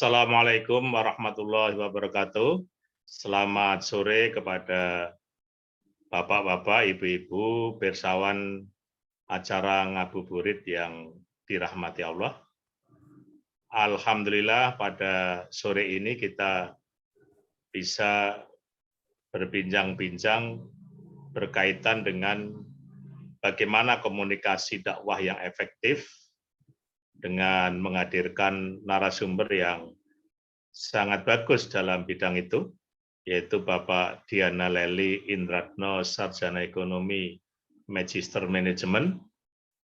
Assalamualaikum warahmatullahi wabarakatuh. Selamat sore kepada Bapak-bapak, Ibu-ibu, pirsawan acara ngabuburit yang dirahmati Allah. Alhamdulillah pada sore ini kita bisa berbincang-bincang berkaitan dengan bagaimana komunikasi dakwah yang efektif dengan menghadirkan narasumber yang sangat bagus dalam bidang itu, yaitu Bapak Diana Lely Indratno, Sarjana Ekonomi Magister Manajemen.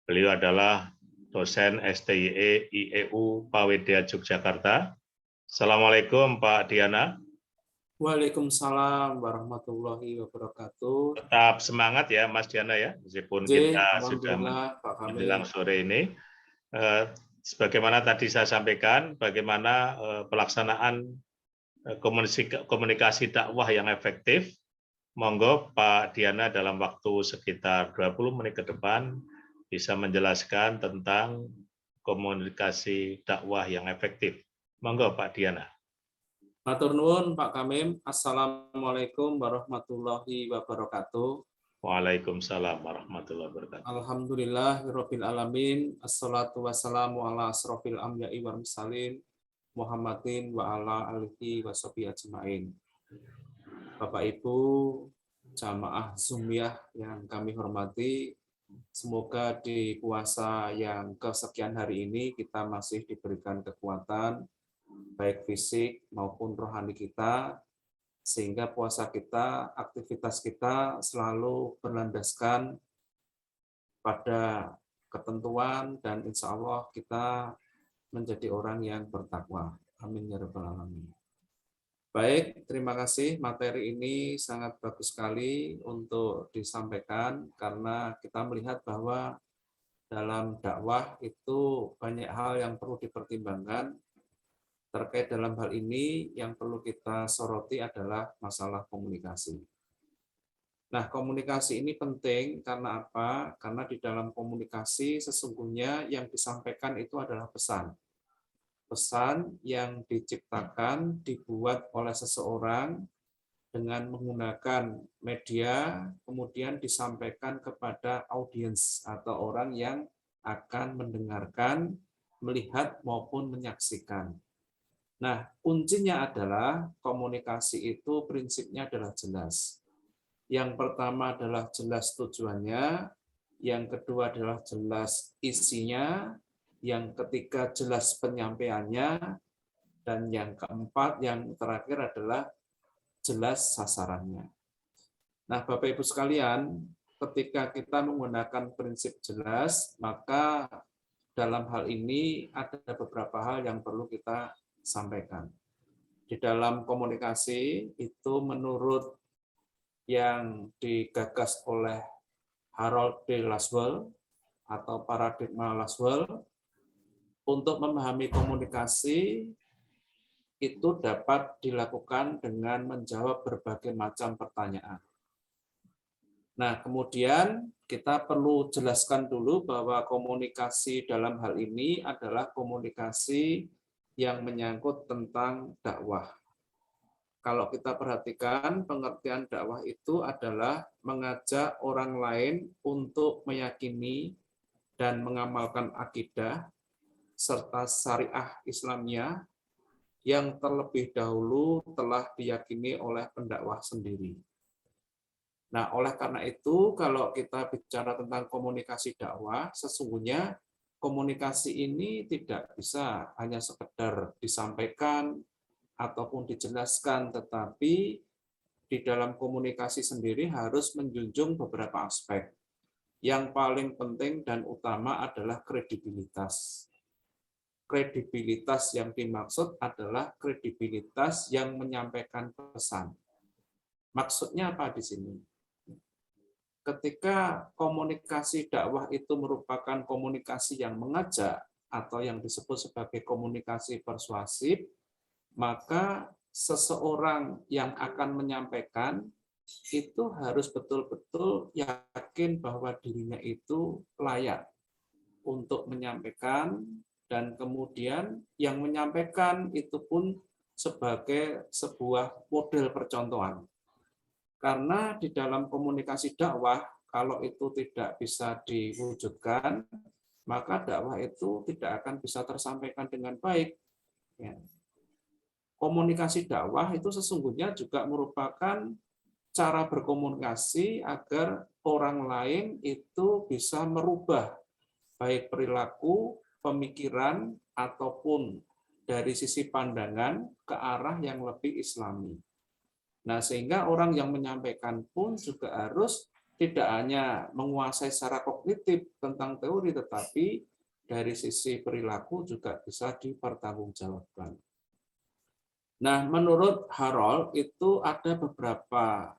Beliau adalah dosen STIE IEU Pawedya Yogyakarta. Assalamualaikum Pak Diana. Waalaikumsalam warahmatullahi wabarakatuh. Tetap semangat ya Mas Diana ya, meskipun kita sudah menjelang sore ini. Sebagaimana tadi saya sampaikan, bagaimana pelaksanaan komunikasi dakwah yang efektif. Monggo Pak Diana dalam waktu sekitar 20 menit ke depan bisa menjelaskan tentang komunikasi dakwah yang efektif. Monggo Pak Diana. Matur nuwun Pak Kamim. Assalamualaikum warahmatullahi wabarakatuh. Waalaikumsalam warahmatullahi wabarakatuh. Alhamdulillahirabbil alamin. Assalatu wassalamu ala asrofil anbiya'i wal mursalin Muhammadin wa ala alihi washabihi ajmain. Bapak Ibu jamaah Zumiyah yang kami hormati, semoga di puasa yang kesekian hari ini kita masih diberikan kekuatan baik fisik maupun rohani kita, sehingga puasa kita, aktivitas kita selalu berlandaskan pada ketentuan dan insya Allah kita menjadi orang yang bertakwa. Amin ya rabbal alamin. Baik, terima kasih. Materi ini sangat bagus sekali untuk disampaikan karena kita melihat bahwa dalam dakwah itu banyak hal yang perlu dipertimbangkan. Terkait dalam hal ini yang perlu kita soroti adalah masalah komunikasi. Nah, komunikasi ini penting karena apa? Karena di dalam komunikasi sesungguhnya yang disampaikan itu adalah pesan. Pesan yang diciptakan, dibuat oleh seseorang dengan menggunakan media, kemudian disampaikan kepada audiens atau orang yang akan mendengarkan, melihat maupun menyaksikan. Nah, kuncinya adalah komunikasi itu prinsipnya adalah jelas. Yang pertama adalah jelas tujuannya, yang kedua adalah jelas isinya, yang ketiga jelas penyampaiannya, dan yang keempat, yang terakhir adalah jelas sasarannya. Nah, Bapak Ibu sekalian, ketika kita menggunakan prinsip jelas, maka dalam hal ini ada beberapa hal yang perlu kita sampaikan. Di dalam komunikasi itu menurut yang digagas oleh Harold D. Laswell atau paradigma Laswell, untuk memahami komunikasi itu dapat dilakukan dengan menjawab berbagai macam pertanyaan. Nah, kemudian kita perlu jelaskan dulu bahwa komunikasi dalam hal ini adalah komunikasi yang menyangkut tentang dakwah. Kalau kita perhatikan, pengertian dakwah itu adalah mengajak orang lain untuk meyakini dan mengamalkan akidah serta syariah Islamiyah yang terlebih dahulu telah diyakini oleh pendakwah sendiri. Nah, oleh karena itu, kalau kita bicara tentang komunikasi dakwah, sesungguhnya komunikasi ini tidak bisa hanya sekedar disampaikan ataupun dijelaskan, tetapi di dalam komunikasi sendiri harus menjunjung beberapa aspek. Yang paling penting dan utama adalah kredibilitas. Kredibilitas yang dimaksud adalah kredibilitas yang menyampaikan pesan. Maksudnya apa di sini? Ketika komunikasi dakwah itu merupakan komunikasi yang mengajak atau yang disebut sebagai komunikasi persuasif, maka seseorang yang akan menyampaikan itu harus betul-betul yakin bahwa dirinya itu layak untuk menyampaikan dan kemudian yang menyampaikan itu pun sebagai sebuah model percontohan. Karena di dalam komunikasi dakwah, kalau itu tidak bisa diwujudkan, maka dakwah itu tidak akan bisa tersampaikan dengan baik. Ya. Komunikasi dakwah itu sesungguhnya juga merupakan cara berkomunikasi agar orang lain itu bisa merubah baik perilaku, pemikiran, ataupun dari sisi pandangan ke arah yang lebih islami. Nah, sehingga orang yang menyampaikan pun juga harus tidak hanya menguasai secara kognitif tentang teori, tetapi dari sisi perilaku juga bisa dipertanggungjawabkan. Nah, menurut Harold itu ada beberapa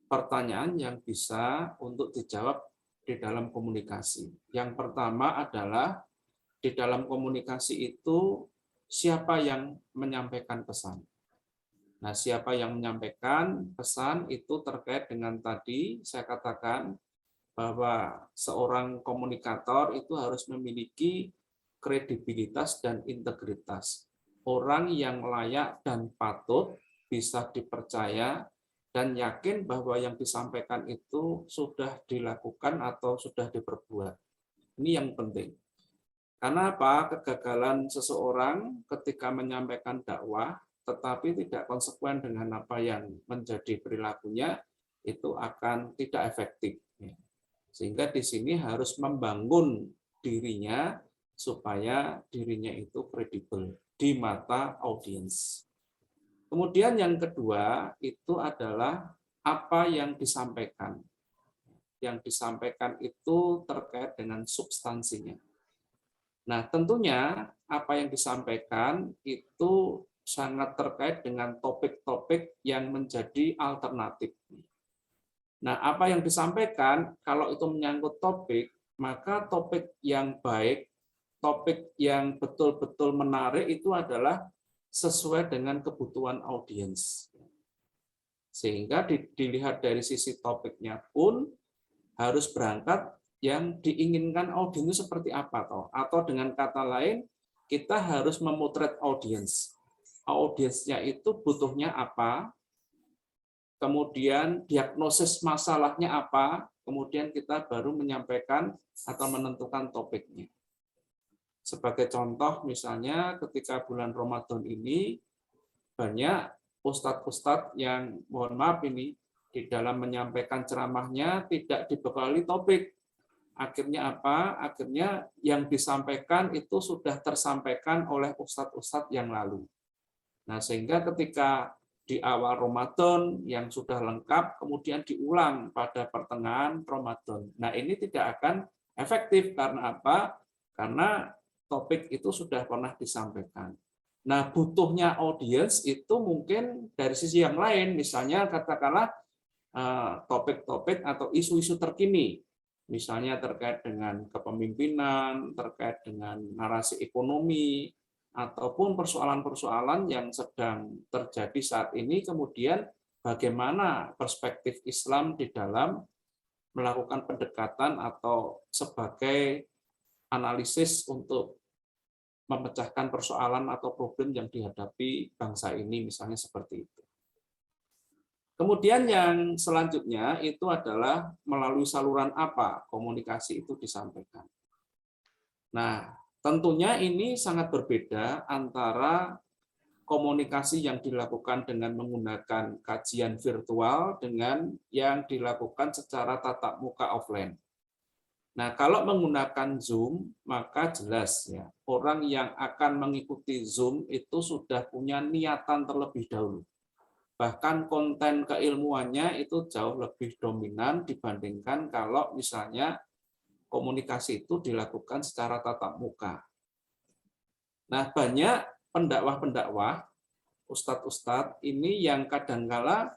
pertanyaan yang bisa untuk dijawab di dalam komunikasi. Yang pertama adalah di dalam komunikasi itu siapa yang menyampaikan pesan. Nah, siapa yang menyampaikan pesan itu terkait dengan tadi saya katakan bahwa seorang komunikator itu harus memiliki kredibilitas dan integritas. Orang yang layak dan patut bisa dipercaya dan yakin bahwa yang disampaikan itu sudah dilakukan atau sudah diperbuat. Ini yang penting. Karena apa? Kegagalan seseorang ketika menyampaikan dakwah tetapi tidak konsekuen dengan apa yang menjadi perilakunya, itu akan tidak efektif. Sehingga di sini harus membangun dirinya supaya dirinya itu kredibel di mata audiens. Kemudian yang kedua itu adalah apa yang disampaikan. Yang disampaikan itu terkait dengan substansinya. Nah, tentunya apa yang disampaikan itu sangat terkait dengan topik-topik yang menjadi alternatif. Nah, apa yang disampaikan, kalau itu menyangkut topik, maka topik yang baik, topik yang betul-betul menarik itu adalah sesuai dengan kebutuhan audiens. Sehingga dilihat dari sisi topiknya pun harus berangkat yang diinginkan audiens seperti apa toh. Atau dengan kata lain, kita harus memotret audiens. Audiensnya itu butuhnya apa, kemudian diagnosis masalahnya apa, kemudian kita baru menyampaikan atau menentukan topiknya. Sebagai contoh misalnya ketika bulan Ramadan ini banyak ustadz-ustadz yang mohon maaf ini di dalam menyampaikan ceramahnya tidak dibekali topik. Akhirnya apa? Akhirnya yang disampaikan itu sudah tersampaikan oleh ustadz-ustadz yang lalu. Nah, sehingga ketika di awal Ramadan yang sudah lengkap, kemudian diulang pada pertengahan Ramadan. Nah, ini tidak akan efektif. Karena apa? Karena topik itu sudah pernah disampaikan. Nah, butuhnya audiens itu mungkin dari sisi yang lain, misalnya katakanlah topik-topik atau isu-isu terkini, misalnya terkait dengan kepemimpinan, terkait dengan narasi ekonomi, ataupun persoalan-persoalan yang sedang terjadi saat ini, kemudian bagaimana perspektif Islam di dalam melakukan pendekatan atau sebagai analisis untuk memecahkan persoalan atau problem yang dihadapi bangsa ini, misalnya seperti itu. Kemudian yang selanjutnya itu adalah melalui saluran apa komunikasi itu disampaikan. Nah, tentunya ini sangat berbeda antara komunikasi yang dilakukan dengan menggunakan kajian virtual dengan yang dilakukan secara tatap muka offline. Nah, kalau menggunakan Zoom, maka jelas ya, orang yang akan mengikuti Zoom itu sudah punya niatan terlebih dahulu. Bahkan konten keilmuannya itu jauh lebih dominan dibandingkan kalau misalnya komunikasi itu dilakukan secara tatap muka. Nah, banyak pendakwah-pendakwah, ustadz-ustadz ini yang kadangkala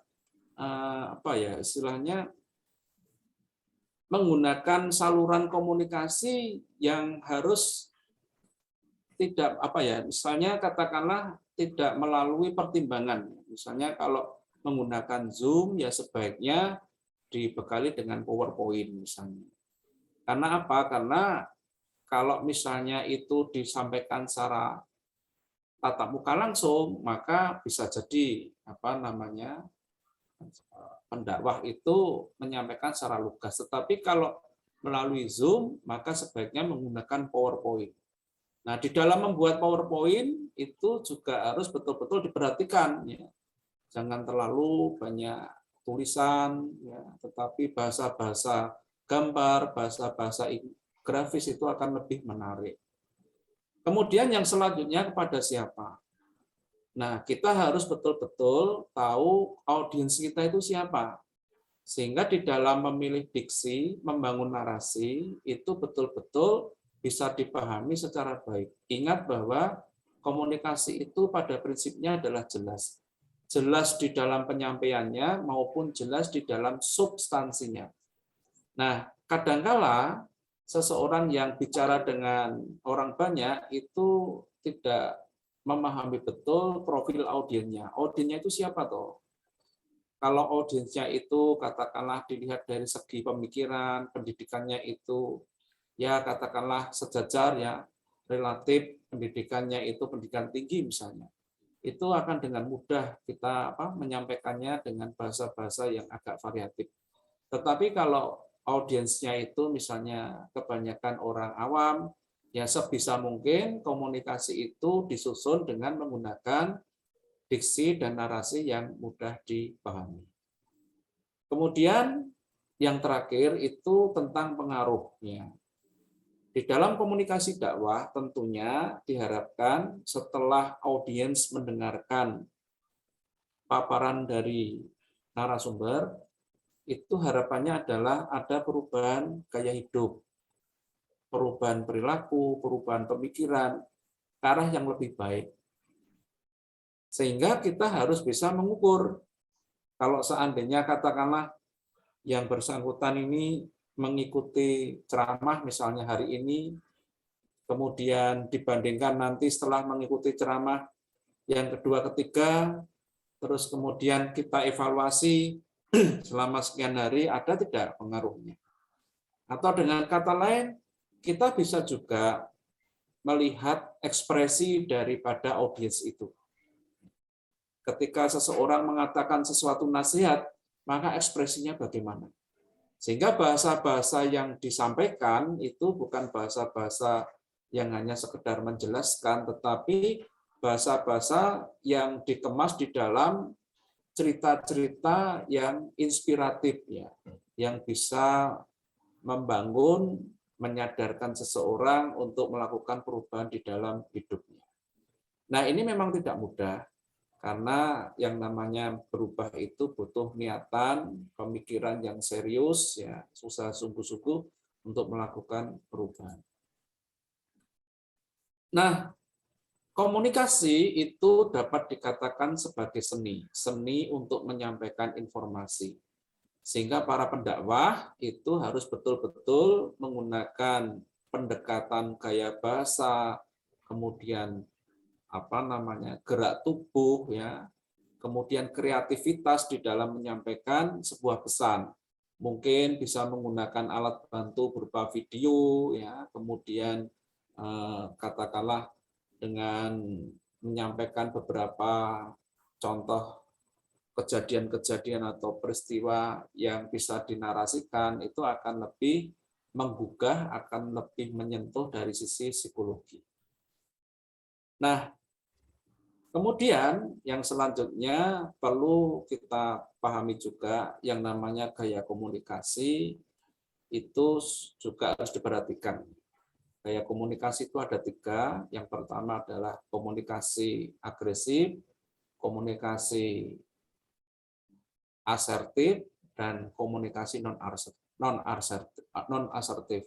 istilahnya menggunakan saluran komunikasi yang harus tidak misalnya katakanlah tidak melalui pertimbangan. Misalnya kalau menggunakan Zoom ya sebaiknya dibekali dengan PowerPoint misalnya. Karena apa? Karena kalau misalnya itu disampaikan secara tatap muka langsung, maka bisa jadi pendakwah itu menyampaikan secara lugas. Tetapi kalau melalui Zoom, maka sebaiknya menggunakan PowerPoint. Nah, di dalam membuat PowerPoint itu juga harus betul-betul diperhatikan, ya. Jangan terlalu banyak tulisan, ya, tetapi bahasa-bahasa gambar, bahasa-bahasa grafis itu akan lebih menarik. Kemudian yang selanjutnya kepada siapa? Nah, kita harus betul-betul tahu audiens kita itu siapa. Sehingga di dalam memilih diksi, membangun narasi, itu betul-betul bisa dipahami secara baik. Ingat bahwa komunikasi itu pada prinsipnya adalah jelas. Jelas di dalam penyampaiannya maupun jelas di dalam substansinya. Nah, kadangkala seseorang yang bicara dengan orang banyak itu tidak memahami betul profil audiennya. Audiennya itu siapa toh? Kalau audiensnya itu katakanlah dilihat dari segi pemikiran, pendidikannya itu ya katakanlah sejajar, ya relatif pendidikannya itu pendidikan tinggi misalnya, itu akan dengan mudah kita menyampaikannya dengan bahasa-bahasa yang agak variatif. Tetapi kalau audiensnya itu misalnya kebanyakan orang awam, ya sebisa mungkin komunikasi itu disusun dengan menggunakan diksi dan narasi yang mudah dipahami. Kemudian yang terakhir itu tentang pengaruhnya. Di dalam komunikasi dakwah tentunya diharapkan setelah audiens mendengarkan paparan dari narasumber, itu harapannya adalah ada perubahan gaya hidup, perubahan perilaku, perubahan pemikiran, ke arah yang lebih baik. Sehingga kita harus bisa mengukur. Kalau seandainya katakanlah yang bersangkutan ini mengikuti ceramah misalnya hari ini, kemudian dibandingkan nanti setelah mengikuti ceramah yang kedua, ketiga, terus kemudian kita evaluasi selama sekian hari, ada tidak pengaruhnya? Atau dengan kata lain, kita bisa juga melihat ekspresi daripada audiens itu. Ketika seseorang mengatakan sesuatu nasihat, maka ekspresinya bagaimana? Sehingga bahasa-bahasa yang disampaikan itu bukan bahasa-bahasa yang hanya sekedar menjelaskan, tetapi bahasa-bahasa yang dikemas di dalam cerita-cerita yang inspiratif, ya, yang bisa membangun, menyadarkan seseorang untuk melakukan perubahan di dalam hidupnya. Nah, ini memang tidak mudah. Karena yang namanya berubah itu butuh niatan, pemikiran yang serius, ya, susah sungguh-sungguh untuk melakukan perubahan. Nah, komunikasi itu dapat dikatakan sebagai seni, seni untuk menyampaikan informasi. Sehingga para pendakwah itu harus betul-betul menggunakan pendekatan gaya bahasa, kemudian gerak tubuh, ya, kemudian kreativitas di dalam menyampaikan sebuah pesan. Mungkin bisa menggunakan alat bantu berupa video, ya, kemudian katakanlah dengan menyampaikan beberapa contoh kejadian-kejadian atau peristiwa yang bisa dinarasikan, itu akan lebih menggugah, akan lebih menyentuh dari sisi psikologi. Nah, kemudian yang selanjutnya perlu kita pahami juga yang namanya gaya komunikasi itu juga harus diperhatikan. Gaya komunikasi itu ada 3. Yang pertama adalah komunikasi agresif, komunikasi asertif, dan komunikasi non-asertif.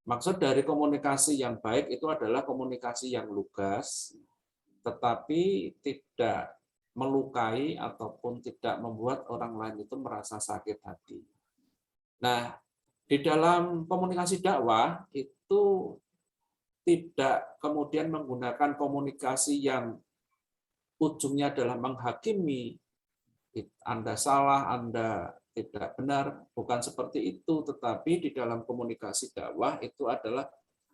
Maksud dari komunikasi yang baik itu adalah komunikasi yang lugas, tetapi tidak melukai ataupun tidak membuat orang lain itu merasa sakit hati. Nah, di dalam komunikasi dakwah itu tidak kemudian menggunakan komunikasi yang ujungnya adalah menghakimi, Anda salah, Anda tidak benar, bukan seperti itu, tetapi di dalam komunikasi dakwah itu adalah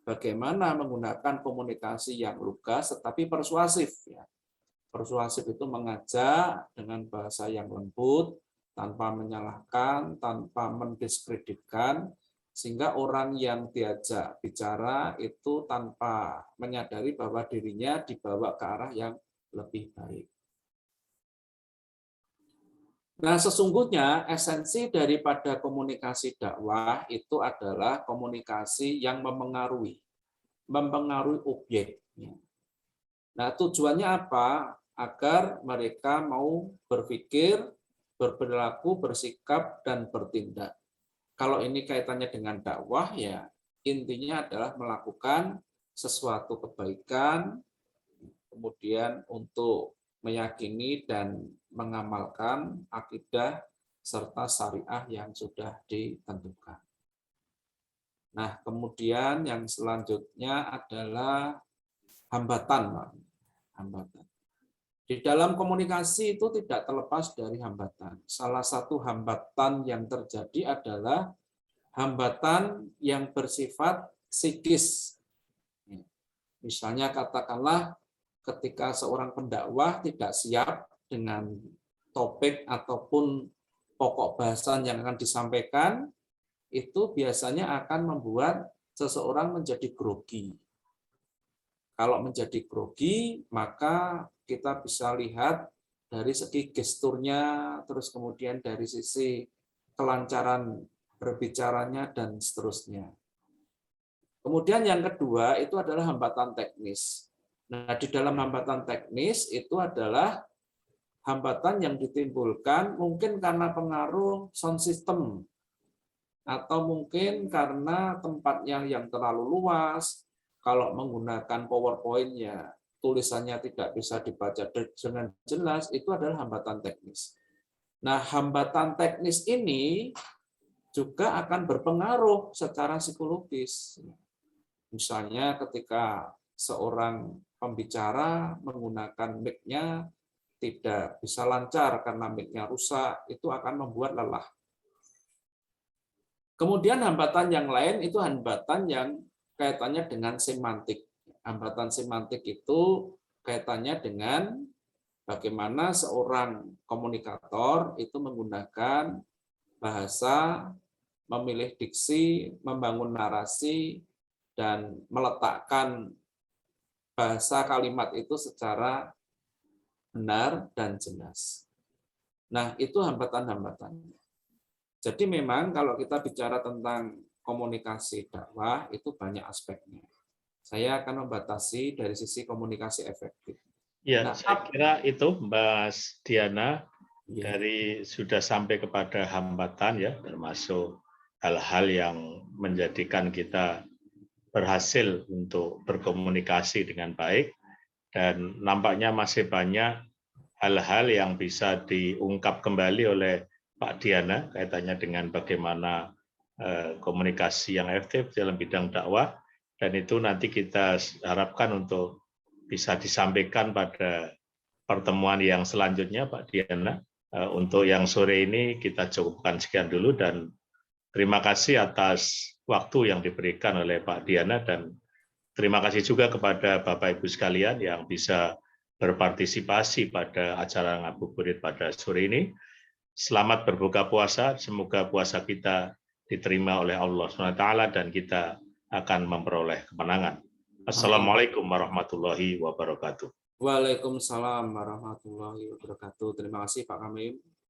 bagaimana menggunakan komunikasi yang lugas tetapi persuasif. Ya. Persuasif itu mengajak dengan bahasa yang lembut, tanpa menyalahkan, tanpa mendiskreditkan, sehingga orang yang diajak bicara itu tanpa menyadari bahwa dirinya dibawa ke arah yang lebih baik. Nah, sesungguhnya esensi daripada komunikasi dakwah itu adalah komunikasi yang mempengaruhi objek. Nah, tujuannya apa? Agar mereka mau berpikir, berperilaku, bersikap, dan bertindak. Kalau ini kaitannya dengan dakwah, ya intinya adalah melakukan sesuatu kebaikan, kemudian untuk meyakini dan mengamalkan akidah serta syariah yang sudah ditentukan. Nah, kemudian yang selanjutnya adalah hambatan. Di dalam komunikasi itu tidak terlepas dari hambatan. Salah satu hambatan yang terjadi adalah hambatan yang bersifat psikis. Misalnya katakanlah ketika seorang pendakwah tidak siap dengan topik ataupun pokok bahasan yang akan disampaikan, itu biasanya akan membuat seseorang menjadi grogi. Kalau menjadi grogi, maka kita bisa lihat dari segi gesturnya, terus kemudian dari sisi kelancaran berbicaranya, dan seterusnya. Kemudian yang kedua itu adalah hambatan teknis. Nah, di dalam hambatan teknis itu adalah hambatan yang ditimbulkan mungkin karena pengaruh sound system, atau mungkin karena tempatnya yang terlalu luas. Kalau menggunakan PowerPoint, ya tulisannya tidak bisa dibaca dengan jelas, itu adalah hambatan teknis. Nah, hambatan teknis ini juga akan berpengaruh secara psikologis. Misalnya ketika seorang pembicara menggunakan mic-nya tidak bisa lancar karena mic-nya rusak, itu akan membuat lelah. Kemudian hambatan yang lain itu hambatan yang kaitannya dengan semantik. Hambatan semantik itu kaitannya dengan bagaimana seorang komunikator itu menggunakan bahasa, memilih diksi, membangun narasi, dan meletakkan bahasa kalimat itu secara benar dan jelas. Nah, itu hambatan-hambatannya. Jadi memang kalau kita bicara tentang komunikasi dakwah, itu banyak aspeknya. Saya akan membatasi dari sisi komunikasi efektif. Ya, saya kira itu Mbak Diana Ya. dari sudah sampai kepada hambatan, ya, termasuk hal-hal yang menjadikan kita berhasil untuk berkomunikasi dengan baik, dan nampaknya masih banyak hal-hal yang bisa diungkap kembali oleh Pak Diana kaitannya dengan bagaimana komunikasi yang efektif dalam bidang dakwah, dan itu nanti kita harapkan untuk bisa disampaikan pada pertemuan yang selanjutnya, Pak Diana. Untuk yang sore ini kita cukupkan sekian dulu, dan terima kasih atas waktu yang diberikan oleh Pak Diana, dan terima kasih juga kepada Bapak Ibu sekalian yang bisa berpartisipasi pada acara ngabuburit pada sore ini. Selamat berbuka puasa, semoga puasa kita diterima oleh Allah SWT dan kita akan memperoleh kemenangan. Assalamualaikum warahmatullahi wabarakatuh. Waalaikumsalam warahmatullahi wabarakatuh. Terima kasih Pak Kamim.